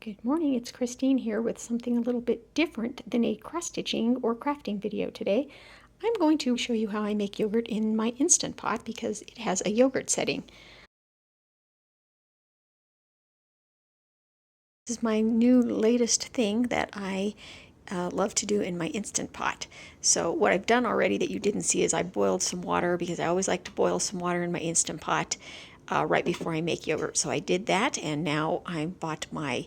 Good morning, it's Christine here with something a little bit different than a cross-stitching or crafting video today. I'm going to show you how I make yogurt in my Instant Pot because it has a yogurt setting. This is my new latest thing that I love to do in my Instant Pot. So what I've done already that you didn't see is I boiled some water because I always like to boil some water in my Instant Pot right before I make yogurt. So I did that, and now I bought my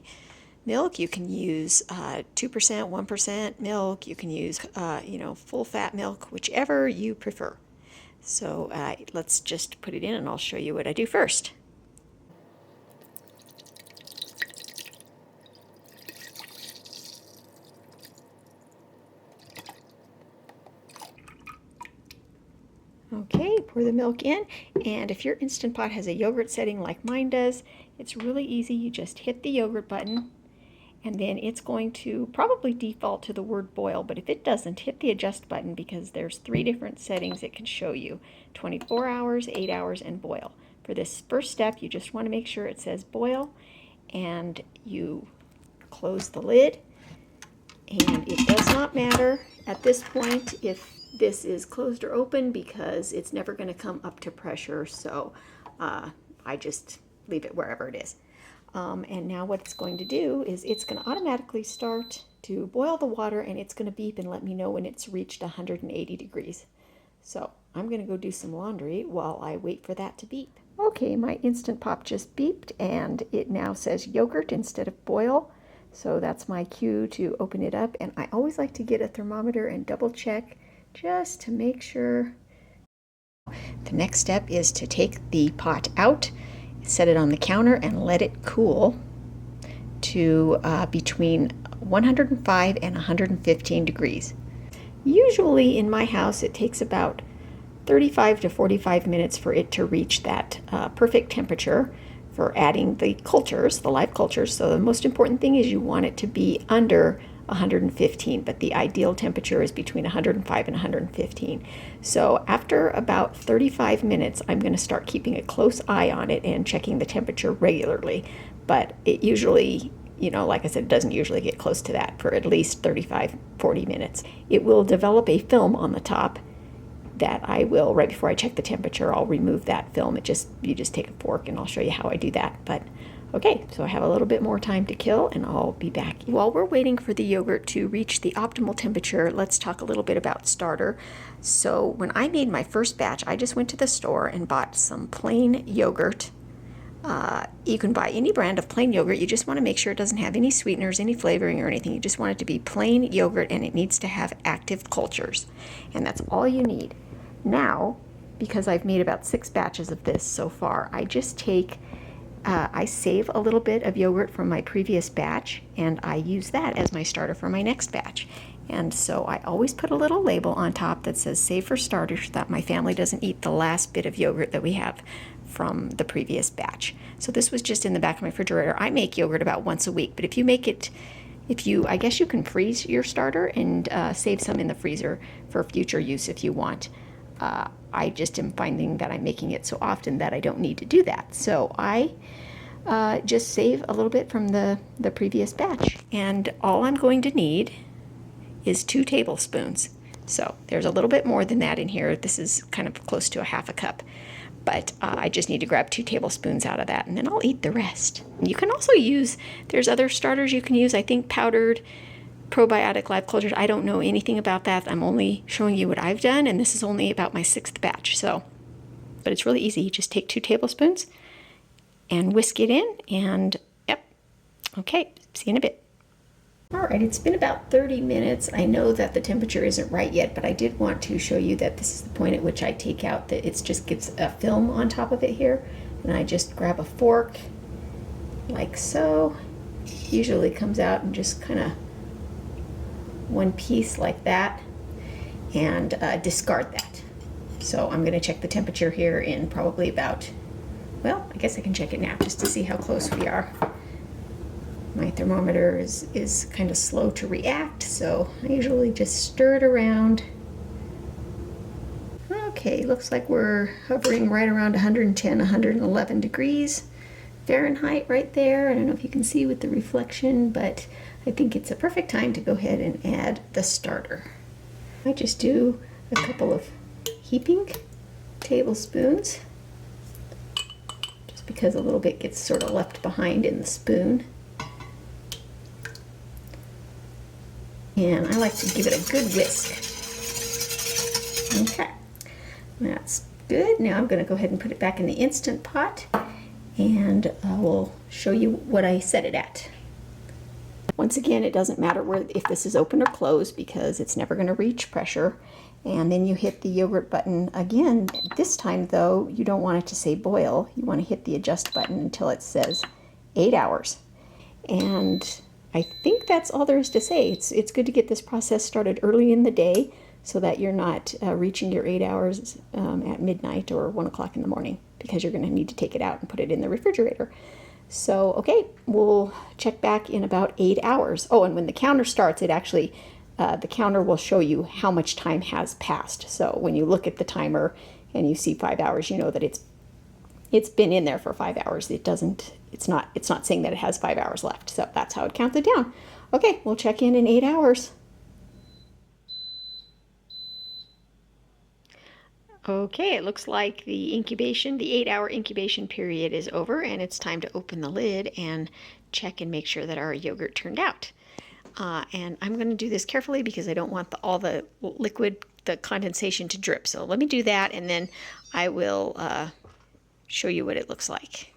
milk. You can use 2%, 1% milk. You can use, full fat milk, whichever you prefer. So let's just put it in and I'll show you what I do first. Okay, pour the milk in, and if your Instant Pot has a yogurt setting like mine does, it's really easy. You just hit the yogurt button, and then it's going to probably default to the word boil, but if it doesn't, hit the adjust button because there's 3 different settings it can show you: 24 hours, 8 hours, and boil. For this first step, you just want to make sure it says boil, and you close the lid, and it does not matter at this point if this is closed or open because it's never going to come up to pressure, so I just leave it wherever it is. And now what it's going to do is it's going to automatically start to boil the water, and it's going to beep and let me know when it's reached 180 degrees. So I'm going to go do some laundry while I wait for that to beep. Okay, my Instant Pot just beeped, and it now says yogurt instead of boil. So that's my cue to open it up, and I always like to get a thermometer and double check just to make sure. The next step is to take the pot out, set it on the counter, and let it cool to between 105 and 115 degrees. Usually in my house it takes about 35 to 45 minutes for it to reach that perfect temperature for adding the cultures, the live cultures. So the most important thing is you want it to be under 115, but the ideal temperature is between 105 and 115. So after about 35 minutes, I'm going to start keeping a close eye on it and checking the temperature regularly. But it usually, like I said, it doesn't usually get close to that for at least 35-40 minutes. It will develop a film on the top that I will, right before I check the temperature, I'll remove that film. You just take a fork and I'll show you how I do that. But okay, so I have a little bit more time to kill and I'll be back. While we're waiting for the yogurt to reach the optimal temperature, let's talk a little bit about starter. So when I made my first batch, I just went to the store and bought some plain yogurt. You can buy any brand of plain yogurt. You just want to make sure it doesn't have any sweeteners, any flavoring or anything. You just want it to be plain yogurt, and it needs to have active cultures. And that's all you need. Now, because I've made about 6 batches of this so far, I just take I save a little bit of yogurt from my previous batch, and I use that as my starter for my next batch. And so I always put a little label on top that says save for starter so that my family doesn't eat the last bit of yogurt that we have from the previous batch. So this was just in the back of my refrigerator. I make yogurt about once a week, but if you make it, I guess you can freeze your starter and save some in the freezer for future use if you want. I just am finding that I'm making it so often that I don't need to do that. So I just save a little bit from the previous batch. And all I'm going to need is 2 tablespoons. So there's a little bit more than that in here. This is kind of close to a half a cup. But I just need to grab 2 tablespoons out of that, and then I'll eat the rest. You can also use, there's other starters you can use, I think powdered probiotic live cultures. I don't know anything about that. I'm only showing you what I've done, and this is only about my 6th batch. But it's really easy. You just take 2 tablespoons and whisk it in, and yep. Okay, see you in a bit. All right, it's been about 30 minutes. I know that the temperature isn't right yet, but I did want to show you that this is the point at which I take out that it just gives a film on top of it here, and I just grab a fork like so. Usually comes out and just kind of one piece like that, and discard that. So I'm going to check the temperature here in probably about, well, I guess I can check it now just to see how close we are. My thermometer is kind of slow to react, so I usually just stir it around. Okay, looks like we're hovering right around 110, 111 degrees. Fahrenheit right there. I don't know if you can see with the reflection, but I think it's a perfect time to go ahead and add the starter. I just do a couple of heaping tablespoons, just because a little bit gets sort of left behind in the spoon. And I like to give it a good whisk. Okay, that's good. Now I'm going to go ahead and put it back in the Instant Pot, and we'll show you what I set it at. Once again, it doesn't matter if this is open or closed, because it's never going to reach pressure. And then you hit the yogurt button again. This time though, you don't want it to say boil. You want to hit the adjust button until it says 8 hours. And I think that's all there is to say. It's good to get this process started early in the day so that you're not reaching your 8 hours at midnight or 1 o'clock in the morning, because you're going to need to take it out and put it in the refrigerator. So, okay, we'll check back in about 8 hours. Oh, and when the counter starts, it actually, the counter will show you how much time has passed. So when you look at the timer and you see 5 hours, you know that it's been in there for 5 hours. It's not saying that it has 5 hours left. So that's how it counts it down. Okay, we'll check in 8 hours. Okay, it looks like the 8-hour incubation period is over, and it's time to open the lid and check and make sure that our yogurt turned out. And I'm going to do this carefully because I don't want all the liquid, the condensation to drip. So let me do that, and then I will show you what it looks like.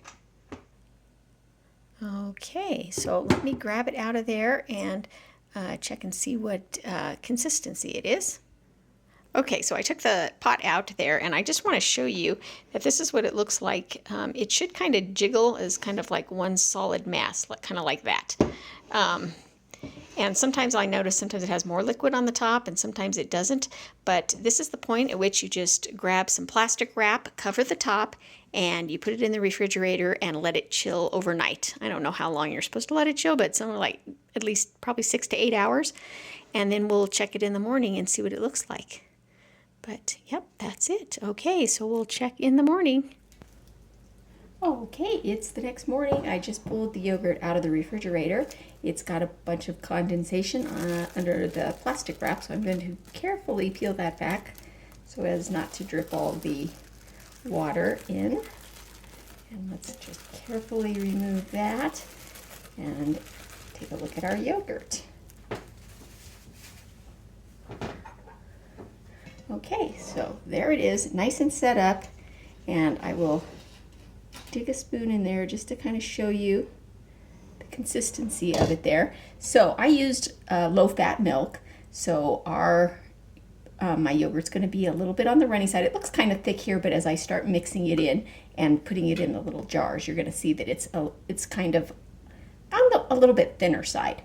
Okay, so let me grab it out of there and check and see what consistency it is. Okay, so I took the pot out there, and I just want to show you that this is what it looks like. It should kind of jiggle as kind of like one solid mass, kind of like that. And sometimes I notice sometimes it has more liquid on the top and sometimes it doesn't. But this is the point at which you just grab some plastic wrap, cover the top, and you put it in the refrigerator and let it chill overnight. I don't know how long you're supposed to let it chill, but something like at least probably 6 to 8 hours. And then we'll check it in the morning and see what it looks like. But yep, that's it. Okay, so we'll check in the morning. Okay, it's the next morning. I just pulled the yogurt out of the refrigerator. It's got a bunch of condensation under the plastic wrap, so I'm going to carefully peel that back so as not to drip all the water in. And let's just carefully remove that and take a look at our yogurt. Okay, so there it is, nice and set up, and I will dig a spoon in there just to kind of show you the consistency of it there. So I used low-fat milk, so my yogurt's going to be a little bit on the runny side. It looks kind of thick here, but as I start mixing it in and putting it in the little jars, you're going to see that it's kind of on a little bit thinner side.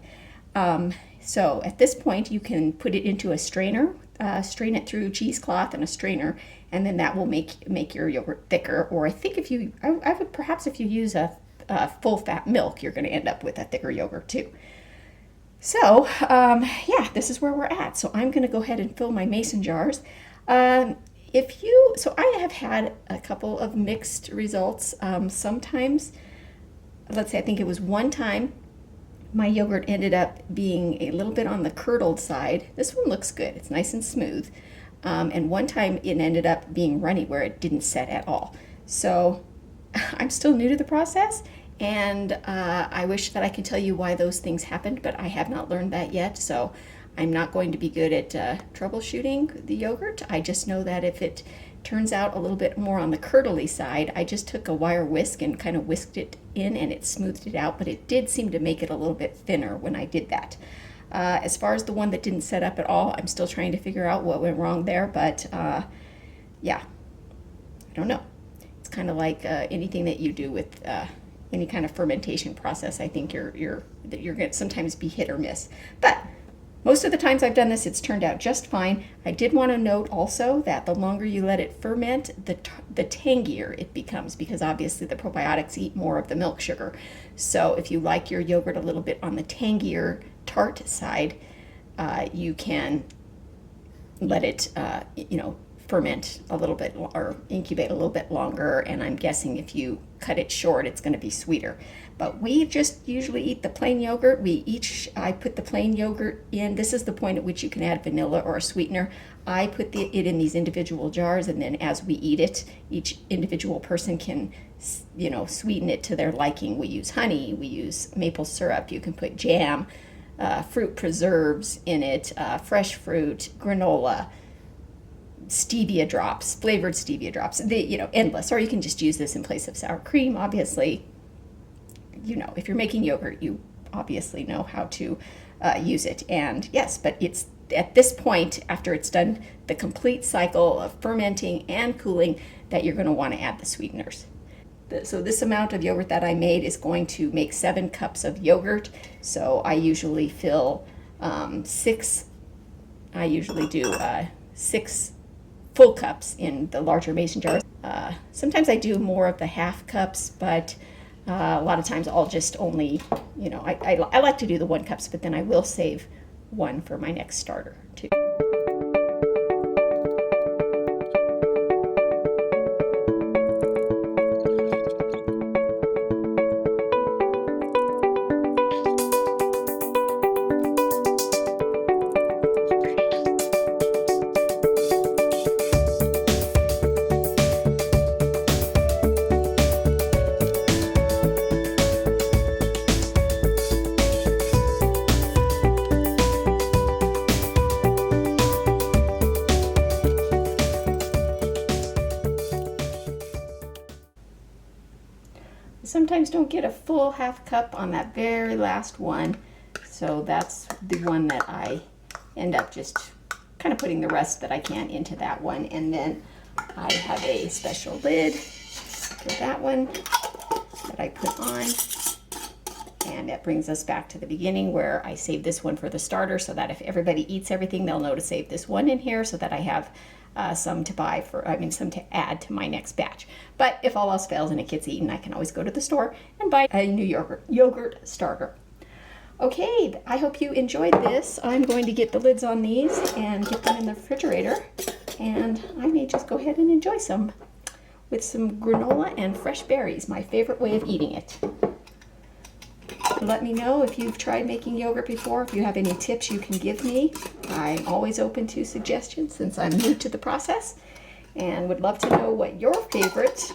So at this point, you can put it into a strainer, strain it through cheesecloth and a strainer, and then that will make your yogurt thicker. Or I think if you use a full fat milk, you're going to end up with a thicker yogurt too. So yeah, this is where we're at. So I'm going to go ahead and fill my mason jars. So I have had a couple of mixed results. Sometimes, let's say I think it was one time, my yogurt ended up being a little bit on the curdled side. This one looks good. It's nice and smooth. And one time it ended up being runny where it didn't set at all. So I'm still new to the process, and I wish that I could tell you why those things happened, but I have not learned that yet. So I'm not going to be good at troubleshooting the yogurt. I just know that if it turns out a little bit more on the curdly side, I just took a wire whisk and kind of whisked it in and it smoothed it out, but it did seem to make it a little bit thinner when I did that. As far as the one that didn't set up at all, I'm still trying to figure out what went wrong there, but yeah, I don't know. It's kind of like anything that you do with any kind of fermentation process. I think you're going to sometimes be hit or miss, but most of the times I've done this, it's turned out just fine. I did want to note also that the longer you let it ferment, the tangier it becomes, because obviously the probiotics eat more of the milk sugar. So if you like your yogurt a little bit on the tangier, tart side, you can let it, ferment a little bit or incubate a little bit longer, and I'm guessing if you cut it short it's going to be sweeter. But we just usually eat the plain yogurt. I put the plain yogurt in. This is the point at which you can add vanilla or a sweetener. I put it in these individual jars, and then as we eat it, each individual person can, you know, sweeten it to their liking. We use honey, we use maple syrup, you can put jam, fruit preserves in it, fresh fruit, granola, stevia drops, flavored stevia drops, endless. Or you can just use this in place of sour cream, obviously. You know, if you're making yogurt, you obviously know how to use it. And yes, but it's at this point, after it's done the complete cycle of fermenting and cooling, that you're going to want to add the sweeteners. So this amount of yogurt that I made is going to make 7 cups of yogurt. So I usually fill 6 full cups in the larger mason jars. Sometimes I do more of the half cups, but a lot of times I'll just only, you know, I like to do the 1 cups, but then I will save 1 for my next starter too. Sometimes don't get a full half cup on that very last one, so that's the one that I end up just kind of putting the rest that I can into that one. And then I have a special lid for that one that I put on, and that brings us back to the beginning where I saved this one for the starter, so that if everybody eats everything, they'll know to save this one in here, so that I have some to add to my next batch. But if all else fails and it gets eaten, I can always go to the store and buy a new yogurt starter. Okay, I hope you enjoyed this. I'm going to get the lids on these and get them in the refrigerator, and I may just go ahead and enjoy some with some granola and fresh berries, my favorite way of eating it. Let me know if you've tried making yogurt before, if you have any tips you can give me. I'm always open to suggestions since I'm new to the process, and would love to know what your favorite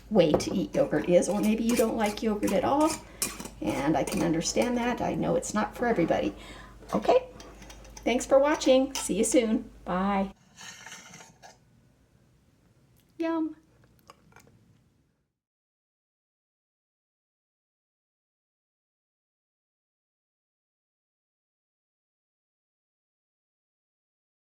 way to eat yogurt is, or maybe you don't like yogurt at all, and I can understand that. I know it's not for everybody. Okay, thanks for watching. See you soon. Bye. Yum.